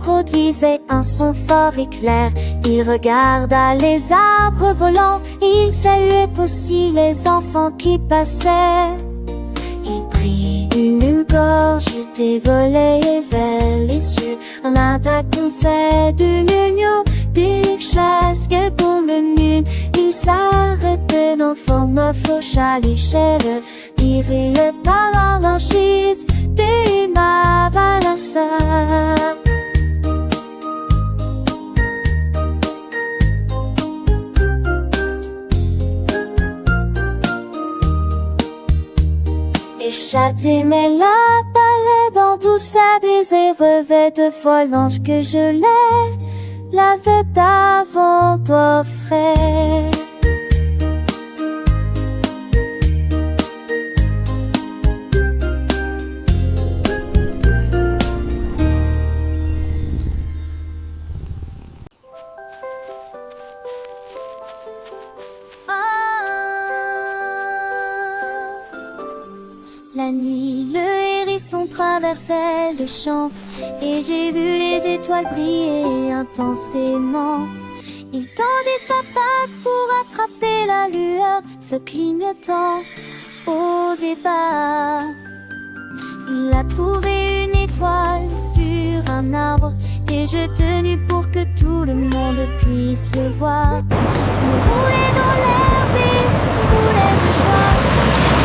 produisait un son fort et clair. Il regarda les arbres volants, il saluait aussi les enfants qui passaient. Il prit une gorgée des volets vers les cieux, en attaque conseil d'une union, des chasses que pour le nul. Il s'arrêtait dans forme fauche à l'échelle, tirait par la franchise des balanceurs. Les chats aimaient la balade dans tout ça, des airs revêts de volanges que je l'avais d'avant offert. La nuit, le hérisson traversait le champ et j'ai vu les étoiles briller intensément. Il tendait sa patte pour attraper la lueur, feu clignotant aux ébats. Il a trouvé une étoile sur un arbre et je tenus pour que tout le monde puisse le voir. Il roulait dans l'herbe et il roulait de joie.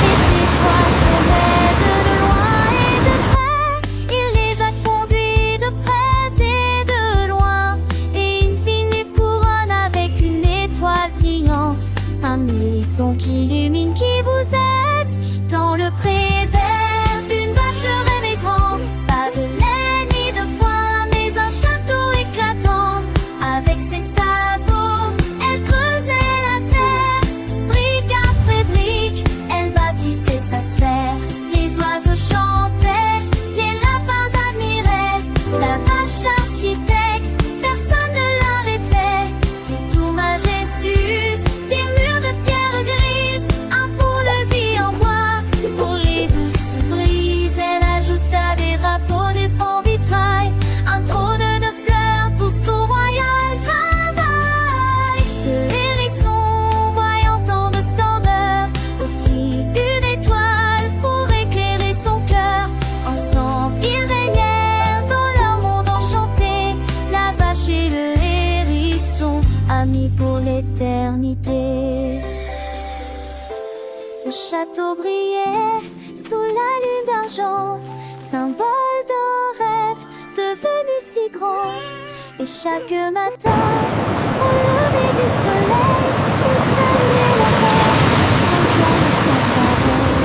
Les étoiles tombaient de loin et de près. Il les a conduits de près et de loin. Et une fine couronne avec une étoile brillante. Un hérisson qui illumine qui vous êtes dans le pré vert d'une vache reine et grande. Pas de lait ni de foin, mais un château éclatant. Avec ses sabots, elle creusait la terre. Brique après brique, elle bâtissait sa sphère. Les oiseaux chantaient, les lapins admiraient. La vache architecte, personne ne l'arrêtait. Des tours majestueuses, des murs de pierre grise. Un pont-levis en bois pour les douces brises. Elle ajouta des drapeaux, des fonds vitrail. Un trône de fleurs pour son royal travail. Le hérisson, voyant tant de splendeur, offrit une étoile pour éclairer son cœur. Ensemble, ils régnèrent dans leur monde enchanté. La vache et le hérisson, amis pour l'éternité. Le château brillait sous la lune d'argent, symbole d'un rêve devenu si grand. Et chaque matin, au lever du soleil, on saluait la terre, en joie sans pareil.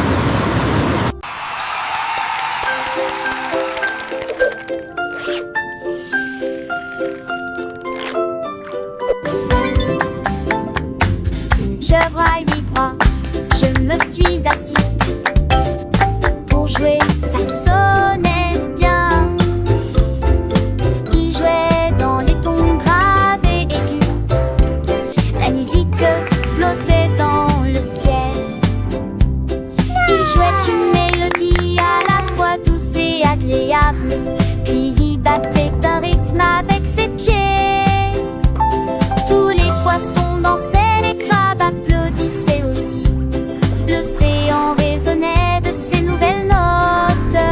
Chevreuil mi-bras, je me suis assis pour jouer, ça sonnait bien. Il jouait dans les tons graves et aigus. La musique flottait dans le ciel. Il jouait une mélodie à la fois douce et agréable. Puis il battait un rythme avec ses pieds. Tous les poissons dansaient, les crabes applaudissaient aussi. L'océan résonnait de ses nouvelles notes.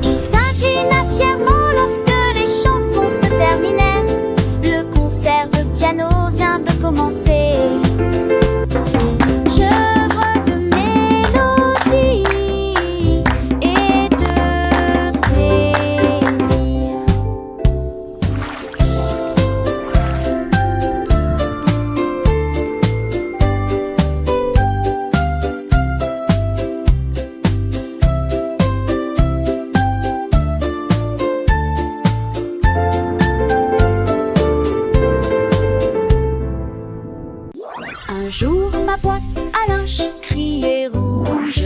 Il s'inclina fièrement lorsque les chansons se terminaient. Le concert de piano vient de commencer. J'œuvre de mélodie et de plaisir. Un jour, ma boîte à linge criait rouge.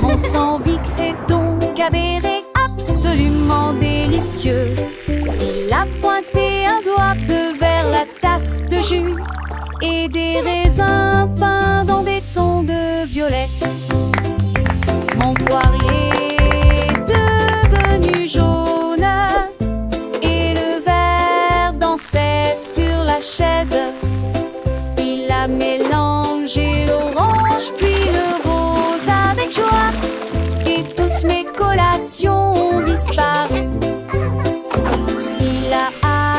Mon sang vixé donc avéré absolument délicieux. Il a pointé un doigt bleu vers la tasse de jus et des raisins peints dans des tons de violet. Mon poirier devenu jaune chaise. Il a mélangé l'orange puis le rose avec joie. Et toutes mes collations ont disparu. Il a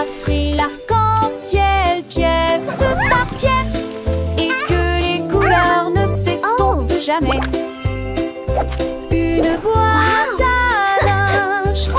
appris l'arc-en-ciel pièce par pièce et que les couleurs ne s'estompent jamais. Une boîte à linge